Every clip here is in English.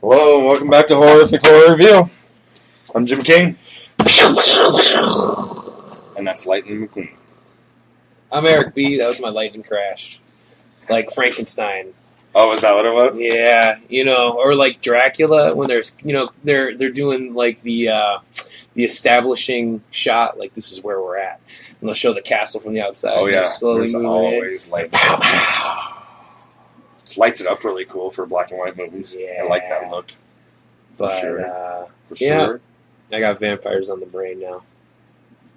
Hello, and welcome back to Horrific Horror Review. I'm Jim King. And that's Lightning McQueen. I'm Eric B. That was my lightning crash. Like Frankenstein. Oh, is that what it was? Yeah, or like Dracula when there's, they're doing like the establishing shot, like this is where we're at. And they'll show the castle from the outside. Oh, yeah. Slowly There's always like pow, pow. It lights it up really cool for black and white movies. Yeah. I like that look. But, For sure. I got vampires on the brain now.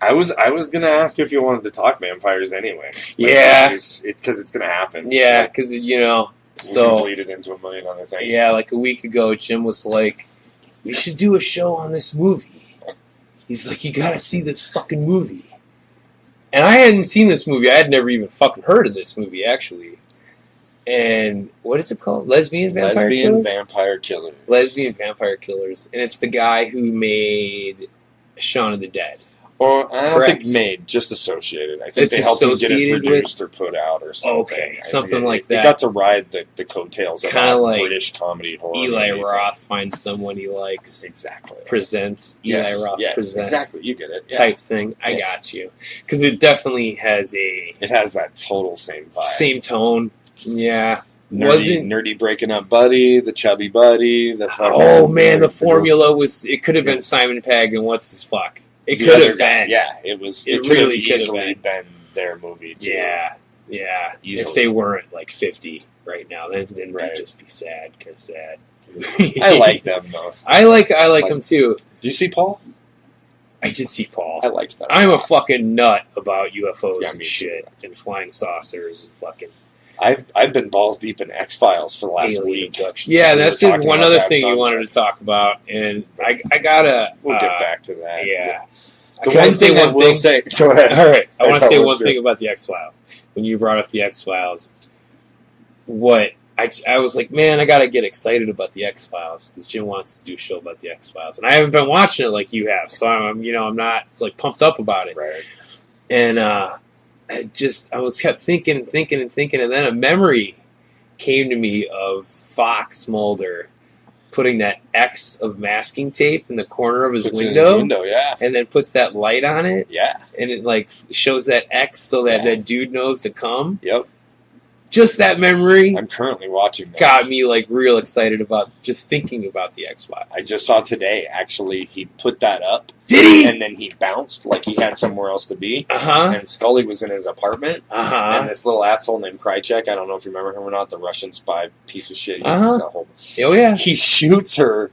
I was going to ask if you wanted to talk vampires anyway. Yeah. Because it's going to happen. Yeah, because, we can bleed it into a million other things. Yeah, like a week ago, Jim was like, we should do a show on this movie. He's like, you gotta see this fucking movie. And I hadn't seen this movie. I had never even fucking heard of this movie, actually. And what is it called? Lesbian Vampire Killers? Lesbian Vampire Killers. And it's the guy who made Shaun of the Dead. Or I don't think made, just associated. I think they helped him get it produced or put out or something. Okay, something like that. They got to ride the coattails of kind of like British comedy horror. Eli Roth finds someone he likes. Exactly. Presents. Eli Roth presents. Exactly, you get it. Yeah. Type thing. I got you. Because it definitely has It has that total same vibe. Same tone. Yeah. Nerdy breaking up buddy, the chubby buddy. The the formula was... It could have been Simon Pegg and What's His Fuck. It could have been. Yeah, it was. It could really have easily been their movie, too. Yeah. Easily. If they weren't, 50 right now, then we'd just be sad, because sad. I like them most. I like them, too. Did you see Paul? I did see Paul. I liked that. I'm a fucking nut about UFOs and shit, and flying saucers, and fucking... I've been balls deep in X-Files for the last week. Yeah, that's one other thing you wanted to talk about, and I gotta... We'll get back to that. Yeah. Go ahead. Go ahead. All right. I want to say one thing about the X-Files. When you brought up the X-Files, I was like, man, I gotta get excited about the X-Files because Jim wants to do a show about the X-Files, and I haven't been watching it like you have, so I'm not pumped up about it. Right. And I kept thinking, and then a memory came to me of Fox Mulder putting that X of masking tape in the corner of his window, and then puts that light on it, and it shows that X so that that dude knows to come. Yep. Just that memory. I'm currently watching this. Got me real excited about just thinking about the X-Files. I just saw today, actually, he put that up. Did he? And then he bounced like he had somewhere else to be. Uh-huh. And Scully was in his apartment. Uh-huh. And this little asshole named Krychek, I don't know if you remember him or not, the Russian spy piece of shit. Oh, yeah. He shoots her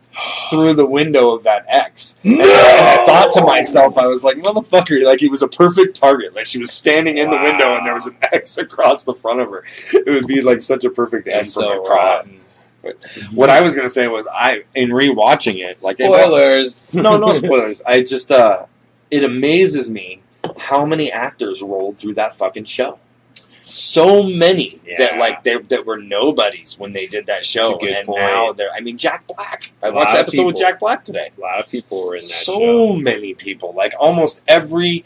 through the window of that X. No! And I thought to myself, I was like, motherfucker, he was a perfect target. She was standing in the window and there was an X across the front of her. It would be such a perfect end for my crime. But what I was going to say was, in rewatching it, spoilers. No spoilers. I just, it amazes me how many actors rolled through that fucking show. So many that were nobodies when they did that show. That's a good point. Now Jack Black. I watched the episode with Jack Black today. A lot of people were in that show. So many people. Almost every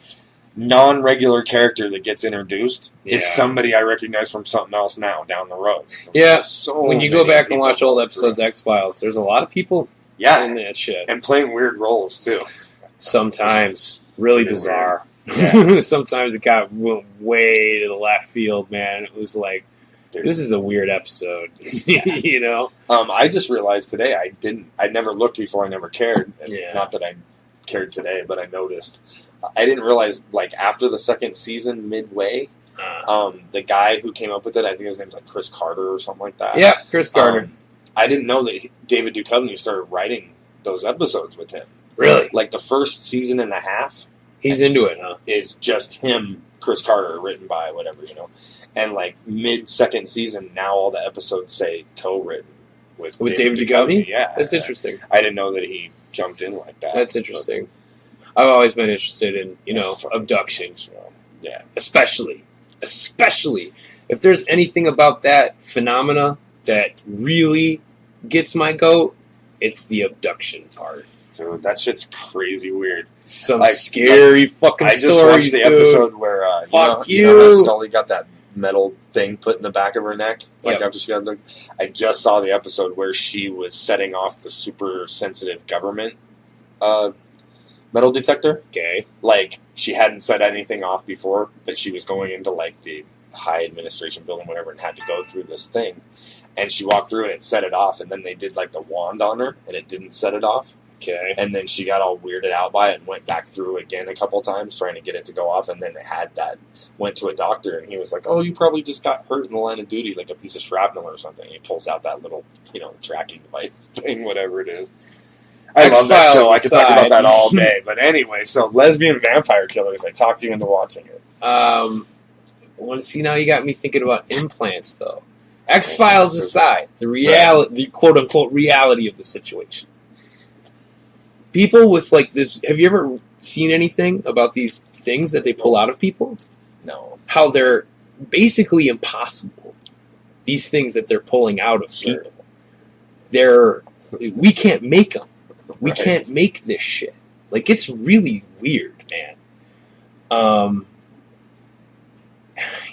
non-regular character that gets introduced is somebody I recognize from something else now down the road. Yeah, when you go back and watch old episodes of X-Files, there's a lot of people in that shit. And playing weird roles, too. Sometimes. Really bizarre. Yeah. Sometimes it got way to the left field, man. It was this is a weird episode. I just realized today I never looked before, I never cared. Not that I cared today, but I noticed. I didn't realize, after the second season, midway, the guy who came up with it, I think his name's Chris Carter or something like that. Yeah, Chris Carter. I didn't know that David Duchovny started writing those episodes with him. Really? The first season and a half. He's into it, huh? Is just him, Chris Carter, written by whatever, And mid-second season, now all the episodes say co-written with David Duchovny? Yeah. That's interesting. I didn't know that he jumped in like that. That's interesting. I've always been interested in, abductions. Yeah. Especially if there's anything about that phenomena that really gets my goat, it's the abduction part. Dude, that shit's crazy weird. Some scary fucking stories, I just watched the episode where, Fuck you know how Scully got that metal thing put in the back of her neck. Like after she got the, I just saw the episode where she was setting off the super sensitive government metal detector. Okay. Like, she hadn't set anything off before, but she was going into, like, the high administration building, whatever, and had to go through this thing. And she walked through and it set it off, and then they did, like, the wand on her, and it didn't set it off. Okay. And then she got all weirded out by it and went back through again a couple times trying to get it to go off, and then it had that, went to a doctor, and he was like, oh, you probably just got hurt in the line of duty, like a piece of shrapnel or something. And he pulls out that little, tracking device thing, whatever it is. I love that show. I could talk about that all day. But anyway, so Lesbian Vampire Killers, I talked you into watching it. Well, see, now you got me thinking about implants, though. X-Files aside, the quote-unquote reality of the situation. People with, like, this... Have you ever seen anything about these things that they pull out of people? No. How they're basically impossible. These things that they're pulling out of people. We can't make them. We can't make this shit. Like, it's really weird, man.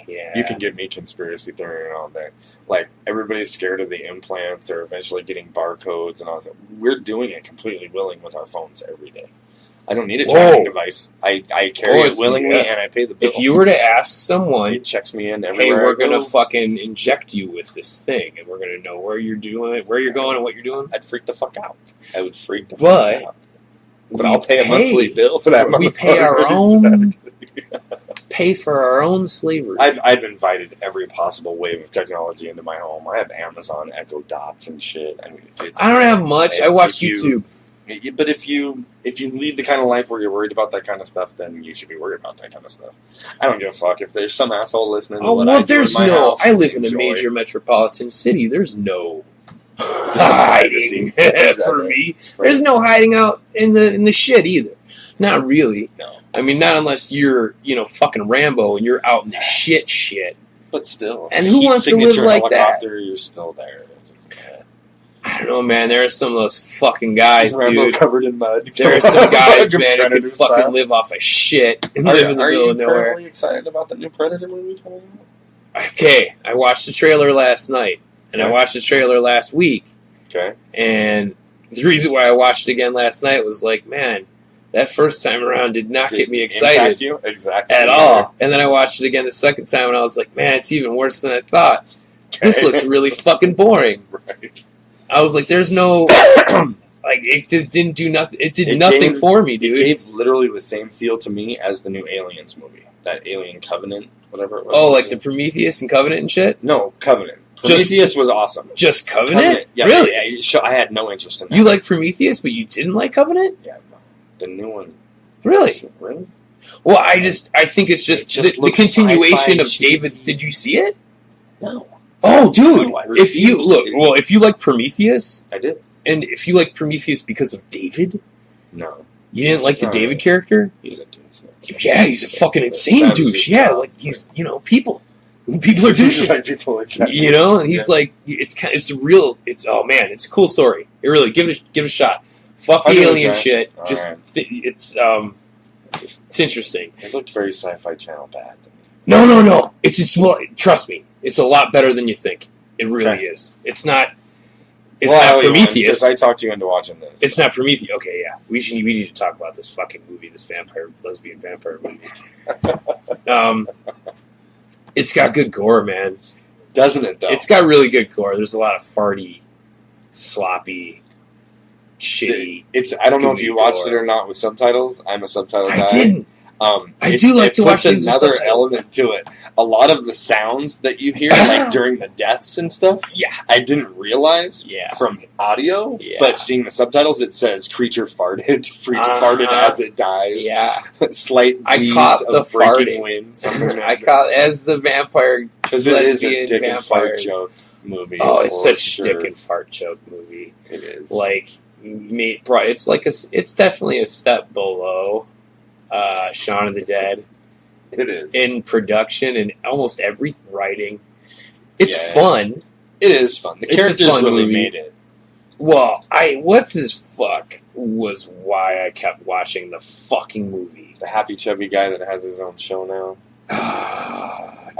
Yeah. You can get me conspiracy theory all day. Like, everybody's scared of the implants or eventually getting barcodes and all that. We're doing it completely willing with our phones every day. I don't need a tracking device. I carry it willingly and I pay the bill. If you were to ask someone, it checks me in everywhere. Hey, we're going to fucking inject you with this thing and we're going to know where you're doing it, where you're going and what you're doing. I'd freak the fuck out. I would freak the fuck out. But I'll pay a monthly bill for that. We pay our own... Pay for our own slavery. I've invited every possible wave of technology into my home. I have Amazon Echo Dots and shit. I mean, I don't have much. I watch YouTube. But if you lead the kind of life where you're worried about that kind of stuff, then you should be worried about that kind of stuff. I don't give a fuck if there's some asshole listening. To what I do in my house, I live in a major metropolitan city. There's no hiding for me. There's no hiding out in the shit either. Not really. No. I mean, not unless you're, fucking Rambo and you're out in the shit. But still. And who wants to live like that? You're still there. I don't know, man. There are some of those fucking guys, Rambo dude. covered in mud. There are some guys, man, who could fucking live off of shit and live in the middle of nowhere. Are you currently excited about the new Predator movie coming out? Okay, I watched the trailer last night, and I watched the trailer last week. Okay. And the reason why I watched it again last night was like, man, that first time around did not get me excited you? Exactly. at all. And then I watched it again the second time, and I was like, man, it's even worse than I thought. This looks really fucking boring. Right. I was like, there's no... like, it just didn't do nothing. It did nothing for me, dude. It gave literally the same feel to me as the new Aliens movie. That Alien Covenant, whatever it was. Oh, like the Prometheus and Covenant and shit? No, Covenant. Prometheus was awesome. Just Covenant? Yeah, really? I had no interest in that. You like Prometheus, but you didn't like Covenant? Yeah, no. The new one. Really? Really? Well, I think it's just the continuation of David's. Did you see it? No. Oh, dude! No, if you like Prometheus, I did. And if you like Prometheus because of David, no, you didn't like the David character. He's a douche. Yeah, he's a fucking insane douche. Yeah, like he's people are douches. Like people, exactly. And he's like it's oh man, it's a cool story. It really give it a shot. Fuck the alien shit. It's interesting. It looked very Sci-Fi Channel bad. No. It's well, trust me, it's a lot better than you think. It really is. It's not. It's not Prometheus. I talked you into watching this. It's not Prometheus. Okay, yeah, we need to talk about this fucking movie, this lesbian vampire movie. It's got good gore, man. Doesn't it though? It's got really good gore. There's a lot of farty, sloppy, shitty. I don't know if you watched it or not with subtitles. I'm a subtitle guy. I didn't. I do like to watch things with another subtitles, element to it. A lot of the sounds that you hear, like during the deaths and stuff, I didn't realize from audio. Yeah. But seeing the subtitles, it says "creature farted," farted as it dies. Yeah, slight breeze of breaking wind. I caught as the vampire because it is a dick and fart joke movie. Oh, it's such a dick and fart joke movie. It is like me. It's definitely a step below Shaun of the Dead. It is. In production and almost every writing. It's fun. It is fun. The characters really made it. Well, what's his fuck was why I kept watching the fucking movie. The happy chubby guy that has his own show now.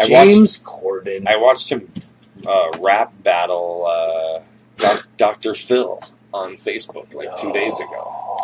James Corden. I watched him rap battle Dr. Phil on Facebook like 2 days ago.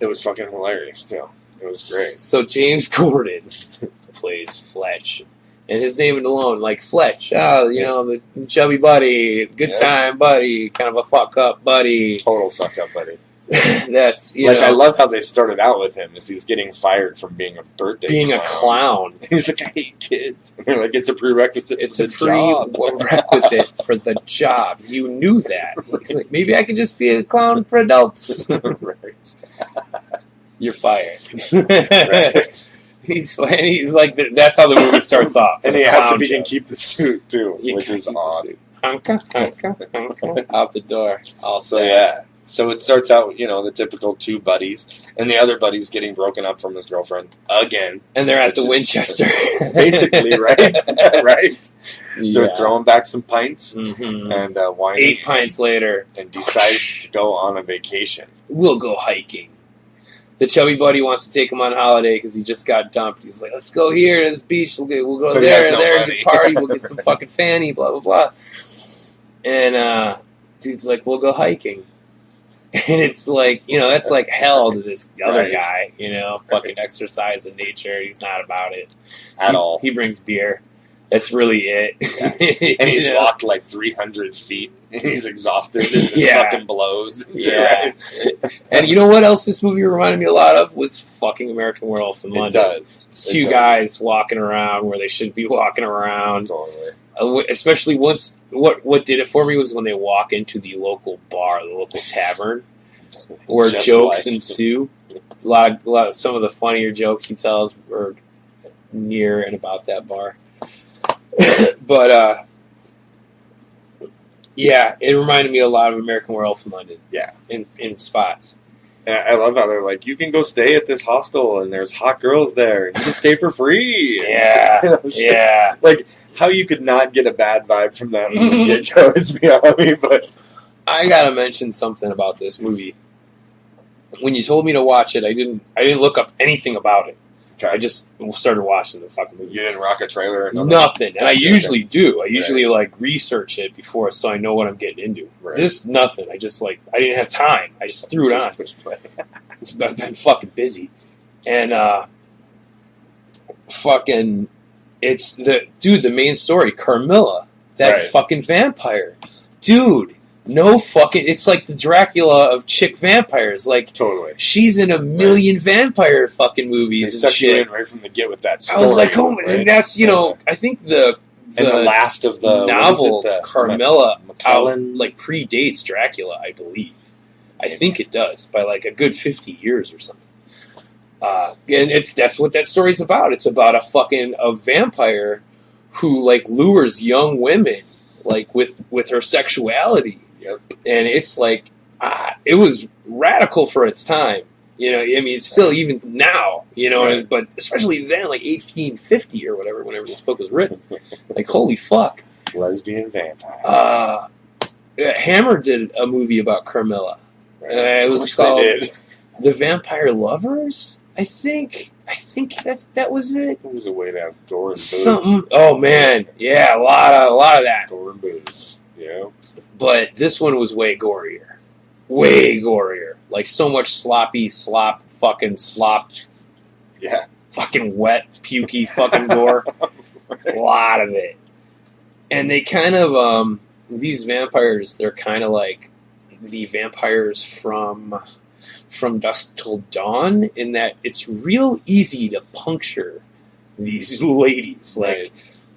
It was fucking hilarious too. It was great. So James Corden plays Fletch. And his name alone, like Fletch, the chubby buddy, good time buddy, kind of a fuck up buddy. Total fuck up buddy. That's, I love how they started out with him as he's getting fired from being a birthday clown. He's like, I hate kids. And they're like, it's a prerequisite it's for the job. prerequisite for the job. You knew that. He's like, maybe I could just be a clown for adults. Right. You're fired. Right. He's like, that's how the movie starts off. And he asks if he can keep the suit, too, which is odd. Hunka, out the door. Also, yeah. So it starts out, the typical two buddies, and the other buddy's getting broken up from his girlfriend again. And they're at the Winchester. Basically, right? Right? Yeah. They're throwing back some pints and whining. 8 pints later. And decide to go on a vacation. We'll go hiking. The chubby buddy wants to take him on holiday because he just got dumped. He's like, let's go here to this beach. We'll go there, get party. We'll get some fucking fanny, blah, blah, blah. And dude's like, we'll go hiking. And it's like, that's like hell to this other guy, fucking exercise in nature. He's not about it. At all. He brings beer. That's really it. Yeah. And he's walked like 300 feet. And he's exhausted. And his fucking blows. Yeah. And you know what else this movie reminded me a lot of? Was fucking American Werewolf in London. It does. It's two guys walking around where they shouldn't be walking around. Totally. Especially once, what did it for me was when they walk into the local bar, the local tavern, where jokes ensue. A lot of some of the funnier jokes he tells were near and about that bar. But yeah, it reminded me a lot of American Werewolf in London. Yeah, in spots. And I love how they're like, you can go stay at this hostel, and there's hot girls there, and you can stay for free. Yeah, yeah. Like, how you could not get a bad vibe from that from the get-go is beyond me. But I gotta mention something about this movie. When you told me to watch it, I didn't look up anything about it. Okay. I just started watching the fucking movie. You didn't rock a trailer or nothing. And I usually do. I usually research it before so I know what I'm getting into. Right. This nothing. I didn't have time. I just threw it on. I've been fucking busy. And it's the main story, Carmilla, that fucking vampire. Dude, no fucking... It's like the Dracula of chick vampires. Like, totally. She's in a million vampire fucking movies and shit. Right from the get with that story. I was like, oh, and that's, I think the last of the novel, Carmilla, predates Dracula, I believe. I think it does, by like a good 50 years or something. And that's what that story's about. It's about a vampire who, lures young women, with her sexuality. Yep. And it's like, it was radical for its time. Still even now, but especially then, 1850 or whatever, whenever this book was written. Holy fuck. Lesbian vampires. Hammer did a movie about Carmilla. It was called The Vampire Lovers, I think. I think that was it. It was a way to have gore and booze. Something. Oh man, yeah, a lot of that. Gore and booze. Yeah. But this one was way gorier. Way gorier. So much fucking slop. Yeah. Fucking wet, pukey fucking gore. A lot of it. And they kind of, these vampires, they're kind of like the vampires from Dusk Till Dawn, in that it's real easy to puncture these ladies.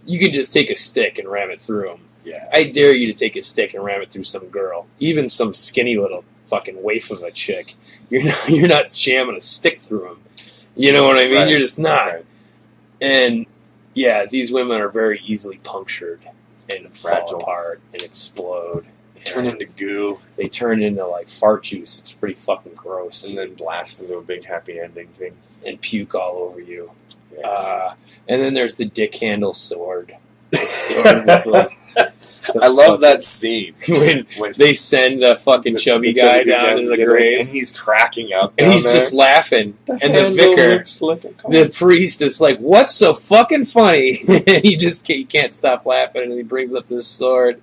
You could just take a stick and ram it through them. Yeah. I dare you to take a stick and ram it through some girl, even some skinny little fucking waif of a chick. You're not jamming a stick through them. You know what I mean? Right. You're just not. Right. And yeah, these women are very easily punctured and Fragile. fall apart and explode. Turn into goo. They turn into fart juice. It's pretty fucking gross. And then blast into a big happy ending thing. And puke all over you. Yes. And then there's the dick handle sword. The sword with I love that scene when they send the fucking chubby guy down to the grave, and he's cracking up, and he's just laughing, and the vicar, the priest, is like, "What's so fucking funny?" And he can't stop laughing, and he brings up this sword,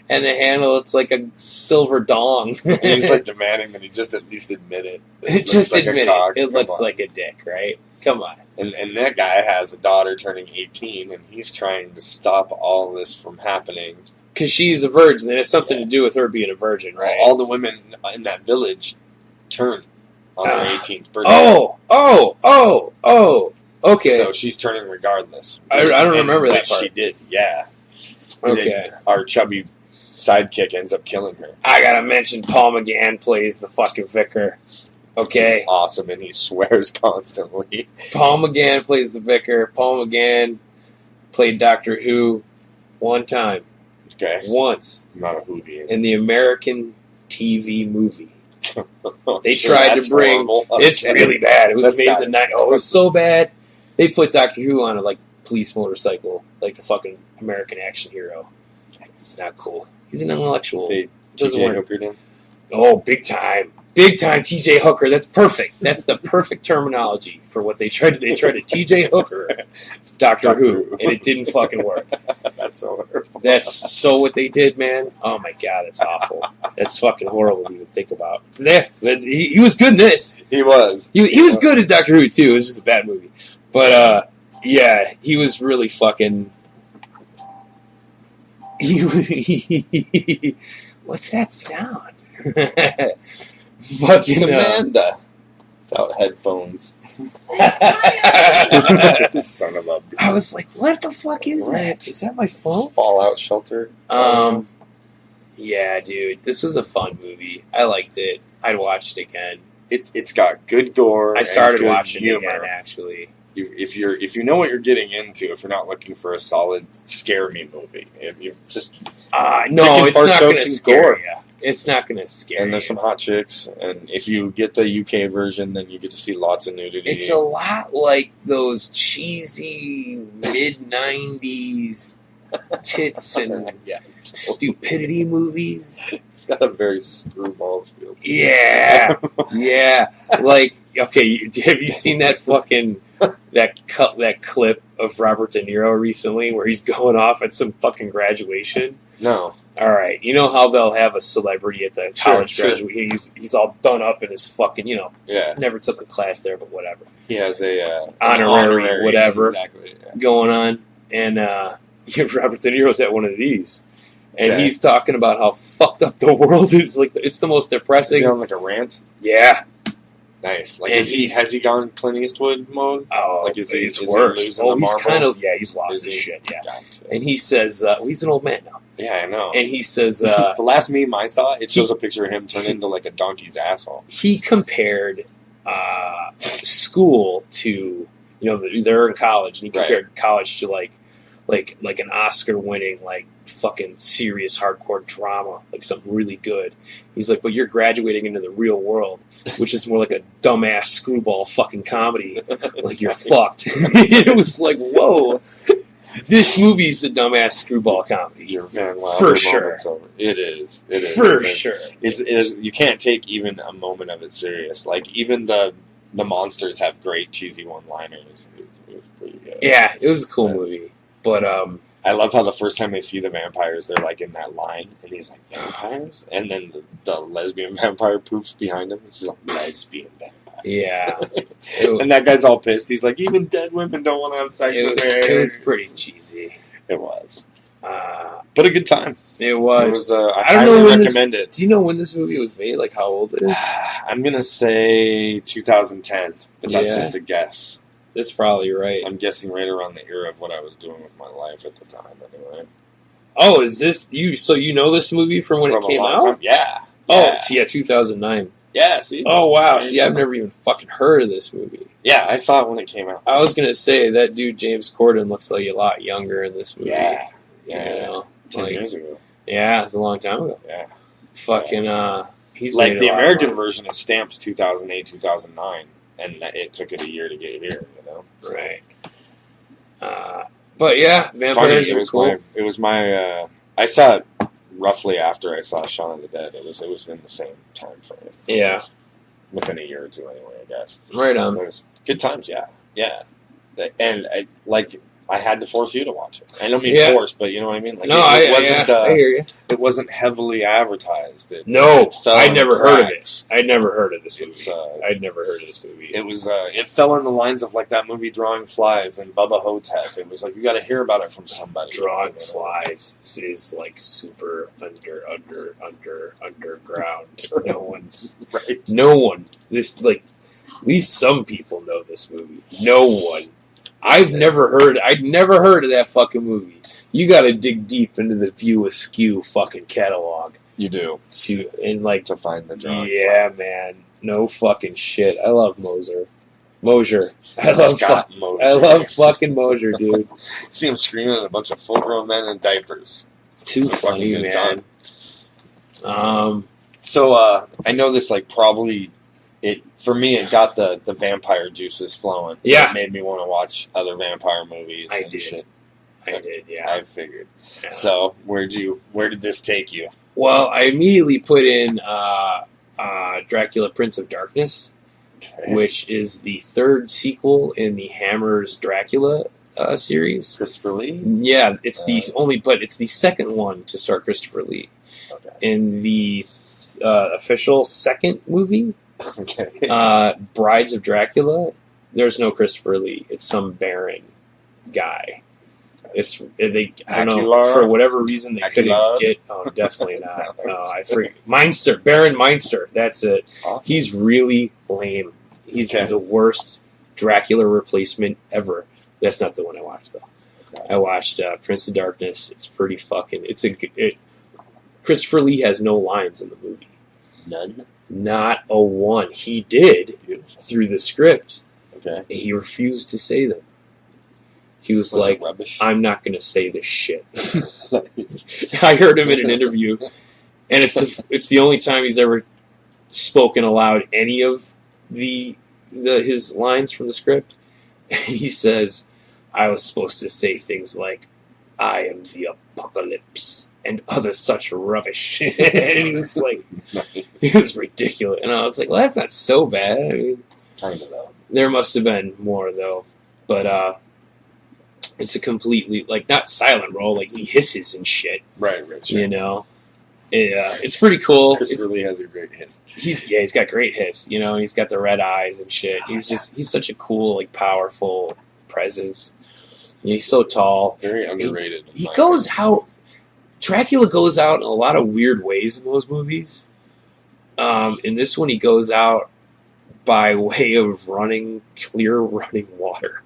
and the handle, it's like a silver dong, and he's like demanding that he just at least admit it. Just admit it. It looks like a dick, right? Come on. And that guy has a daughter turning 18, and he's trying to stop all this from happening. Because she's a virgin. It has something to do with her being a virgin, right? All the women in that village turn on her 18th birthday. Oh, okay. So she's turning regardless. I don't remember that part. She did, yeah. Okay. Our chubby sidekick ends up killing her. I gotta mention Paul McGann plays the fucking vicar. Okay. He's awesome, and he swears constantly. Paul McGann plays the vicar. Paul McGann played Doctor Who one time. Okay. Once. Not a Whovian. In the American TV movie. Oh, they tried to bring... Horrible. It's really bad. It was made in the 90s. Oh, it was so bad. They put Doctor Who on a police motorcycle, like a fucking American action hero. Nice. Not cool. He's an intellectual. T.J. Hooker did? Oh, big time. Big time T.J. Hooker. That's perfect. That's the perfect terminology for what they tried to. They tried to T.J. Hooker Doctor Who, and it didn't fucking work. That's so horrible. That's so what they did, man. Oh my god, that's awful. That's fucking horrible to even think about. Yeah, he was good in this. He was. He was good as Doctor Who too. It was just a bad movie, but yeah, he was really fucking. What's that sound? Fucking it's Amanda. Without headphones. Son of a bitch. I was like, what the fuck is that? Is that my phone? Fallout Shelter. Yeah, dude. This was a fun movie. I liked it. I'd watch it again. It's got good gore. I started and good watching humor. it again, actually. If you know what you're getting into, if you're not looking for a solid scare me movie, if you just no, it's not going to scare you. It's not going to scare you. And there's some hot chicks, and if you get the UK version, then you get to see lots of nudity. It's a lot like those cheesy mid-90s tits and stupidity movies. It's got a very screwball feel. Yeah, yeah. Like, okay, have you seen that fucking that clip of Robert De Niro recently where he's going off at some fucking graduation? No. All right, you know how they'll have a celebrity at the college graduation? He's all done up in his fucking, never took a class there, but whatever. He has a honorary whatever exactly, going on, and Robert De Niro's at one of these, and he's talking about how fucked up the world is. Like, it's the most depressing. Is he on like a rant? Yeah. Nice. Like, has he gone Clint Eastwood mode? Oh, like is it's he worse. He's kind of he's lost his shit. Yeah, gotcha. And he says he's an old man now. Yeah, I know. And he says the last meme I saw, it shows a picture of him turned into like a donkey's asshole. He compared school to they're in college, and he compared college to like an Oscar-winning fucking serious hardcore drama, like something really good. He's like, but you're graduating into the real world, which is more like a dumbass screwball fucking comedy. Like, you're fucked. It was like, whoa, this movie's the dumbass screwball comedy. You're Van Wilder for sure. It is. For sure. It's you can't take even a moment of it serious. Like, even the monsters have great cheesy one-liners. It was pretty good. Yeah, it was a cool movie. But I love how the first time they see the vampires, they're like in that line, and he's like, vampires? And then the lesbian vampire poofs behind him. It's just like, lesbian vampire. Yeah. And that guy's all pissed. He's like, even dead women don't want to have sex with me. It was pretty cheesy. It was. But a good time. It was. I don't know when recommend it. Do you know when this movie was made? Like, how old it is? I'm going to say 2010, but that's just a guess. That's probably right. I'm guessing right around the era of what I was doing with my life at the time, anyway. Oh, is this you? So you know this movie from when it came out? Time? Yeah. Oh, yeah, 2009. Yeah, see? Oh, wow. See, I've never even fucking heard of this movie. Yeah, I saw it when it came out. I was going to say, that dude James Corden looks like a lot younger in this movie. Yeah. You know, 10 years ago. Yeah, it's a long time ago. Yeah. Fucking, he's like, the American version is stamped 2008, 2009. And it took it a year to get here, Right. But yeah, vampires are cool. It was my I saw it roughly after I saw Shaun of the Dead. It was in the same time frame. Yeah. Within a year or two, anyway, I guess. Right on. It was good times, yeah. And I had to force you to watch it. I don't mean force, but you know what I mean. Like, no, it wasn't. I hear you. It wasn't heavily advertised. I'd never heard of it. I'd never heard of this movie. I'd never heard of this movie. It was. It fell in the lines of like that movie Drawing Flies and Bubba Hotep. It was like you got to hear about it from somebody. Drawing Flies is like super underground. No one's right. No one. This like at least some people know this movie. No one. I'd never heard of that fucking movie. You got to dig deep into the View Askew fucking catalog. You do to find the drawing. Yeah, flies. Man, no fucking shit. I love Mosier. I love fucking Mosier, dude. See him screaming at a bunch of full-grown men in diapers. Too funny, man. So I know this like probably. For me, it got the vampire juices flowing. Yeah. It made me want to watch other vampire movies and shit. I did, yeah. I figured. Yeah. So, where did this take you? Well, I immediately put in Dracula Prince of Darkness, which is the third sequel in the Hammer's Dracula series. Christopher Lee? Yeah, it's it's the second one to star Christopher Lee. Okay. In the official second movie, Brides of Dracula, there's no Christopher Lee. It's some Baron guy. I don't know, for whatever reason they couldn't get. Oh, definitely not. No, I forget. Meinster, Baron Meinster. That's it. Awesome. He's really lame. He's the worst Dracula replacement ever. That's not the one I watched though. I watched Prince of Darkness. It's pretty fucking. Christopher Lee has no lines in the movie. None. Not a one. He did through the script. Okay. He refused to say them. He was like, I'm not going to say this shit. I heard him in an interview, and it's the only time he's ever spoken aloud any of his lines from the script. And he says, I was supposed to say things like, I am the apocalypse, and other such rubbish. And it was like, it was ridiculous. And I was like, well, that's not so bad. I mean, kind of though. There must have been more though. But it's a completely, like, not silent role, like he hisses and shit. Right. You know? It's pretty cool. Chris really has a great hiss. He's got great hiss. You know, he's got the red eyes and shit. He's such a cool, like, powerful presence. He's so tall. Very underrated. He goes out. Dracula goes out in a lot of weird ways in those movies. In this one, he goes out by way of clear running water.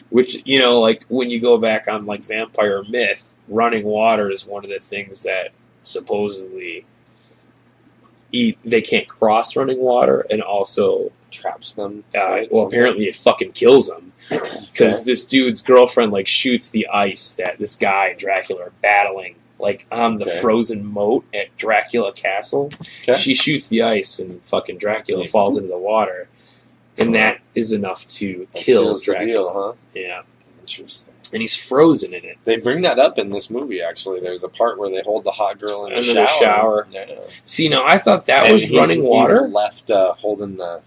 Which, you know, like when you go back on like vampire myth, running water is one of the things that supposedly they can't cross running water, and also traps them. Well, apparently it fucking kills them. Because this dude's girlfriend, like, shoots the ice that this guy and Dracula are battling, like, on the frozen moat at Dracula Castle. Okay. She shoots the ice, and fucking Dracula falls into the water. And that is enough to kill Dracula. The deal, huh? Yeah. Interesting. And he's frozen in it. They bring that up in this movie, actually. There's a part where they hold the hot girl in the shower. Yeah. See, no, I thought that was running water. He's left holding the...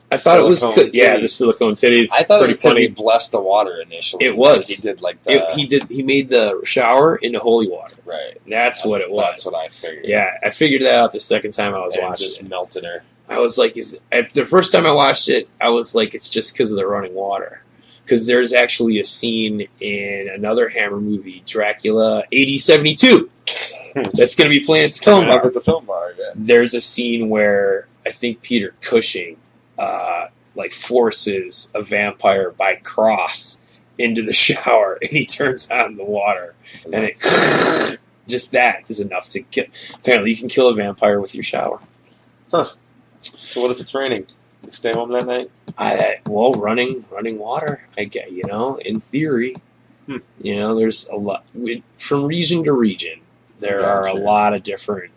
I thought it was the silicone titties. I thought it was because he blessed the water initially. It was. Like he did like the. He made the shower into holy water. Right. That's what it was. That's what I figured. Yeah, I figured that out the second time I was watching. Just melted her. I was like, the first time I watched it, I was like, it's just because of the running water. Because there's actually a scene in another Hammer movie, Dracula 8072. That's going to be playing at the film bar. At the film bar, yeah. There's a scene where I think Peter Cushing forces a vampire by cross into the shower, and he turns on the water, and it just that is enough to kill. Apparently, you can kill a vampire with your shower. Huh. So what if it's raining? You stay home that night? Running water. I get, in theory, there's a lot from region to region. There are a lot of different.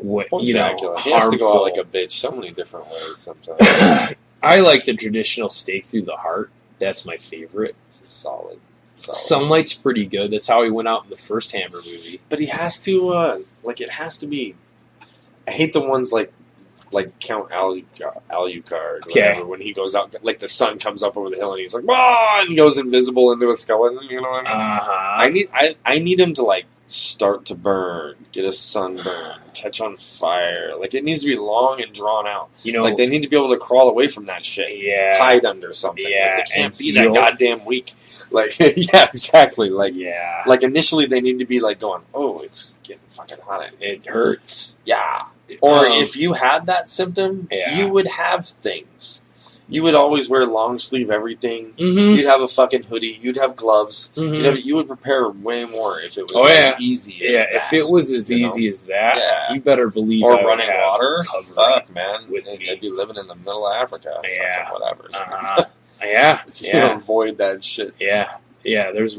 He has to go out like a bitch so many different ways sometimes. I like the traditional stake through the heart. That's my favorite. It's solid. So. Sunlight's pretty good. That's how he went out in the first Hammer movie. But he has to, it has to be. I hate the ones like Count Alucard, whatever, when he goes out, like the sun comes up over the hill and he's like, "Whoa!" and goes invisible into a skeleton. You know what I mean? I need him to like start to burn, get a sunburn, catch on fire. Like it needs to be long and drawn out. Like they need to be able to crawl away from that shit. Yeah. Hide under something. Yeah. Like, they can't be that goddamn weak. Like yeah, exactly. Like like initially they need to be like going, "Oh, it's getting fucking hot. It hurts." Yeah. Or if you had that symptom, you would have things. You would always wear long sleeve everything. Mm-hmm. You'd have a fucking hoodie. You'd have gloves. Mm-hmm. You would prepare way more if it was as easy as that. If it was as easy as that, you better believe or running water. Fuck, man. They'd be living in the middle of Africa. Yeah. Whatever. Avoid that shit. Yeah. There's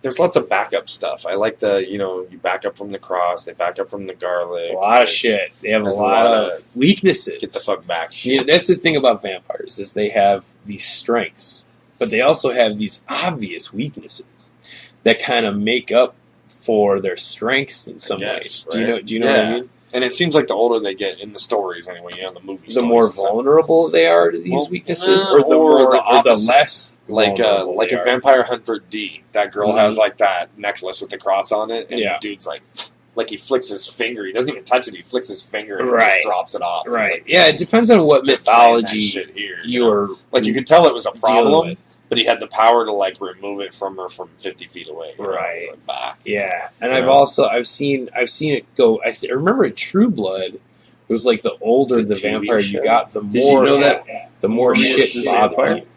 There's lots of backup stuff. I like you back up from the cross, they back up from the garlic. A lot of shit. They have a lot of weaknesses. Get the fuck back shit. Yeah, that's the thing about vampires, is they have these strengths, but they also have these obvious weaknesses that kind of make up for their strengths in some ways. Right? Do you know what I mean? And it seems like the older they get in the stories, anyway, in the movies, the more vulnerable they are to these weaknesses, or the less like a Vampire Hunter D. That girl has like that necklace with the cross on it, and the dude's like he flicks his finger. He doesn't even touch it. He flicks his finger and just drops it off. Right. It depends on what mythology you're like. You could tell it was a problem. But he had the power to like remove it from her from 50 feet away. Right. Yeah. And I've seen it go. I remember in True Blood, it was like the older the vampire you got, the more the more shit bothered you.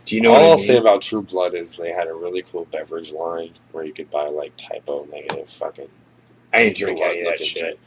Do you know what I mean? All I'll say about True Blood is they had a really cool beverage line where you could buy like typo negative fucking. I ain't drinking any of that shit.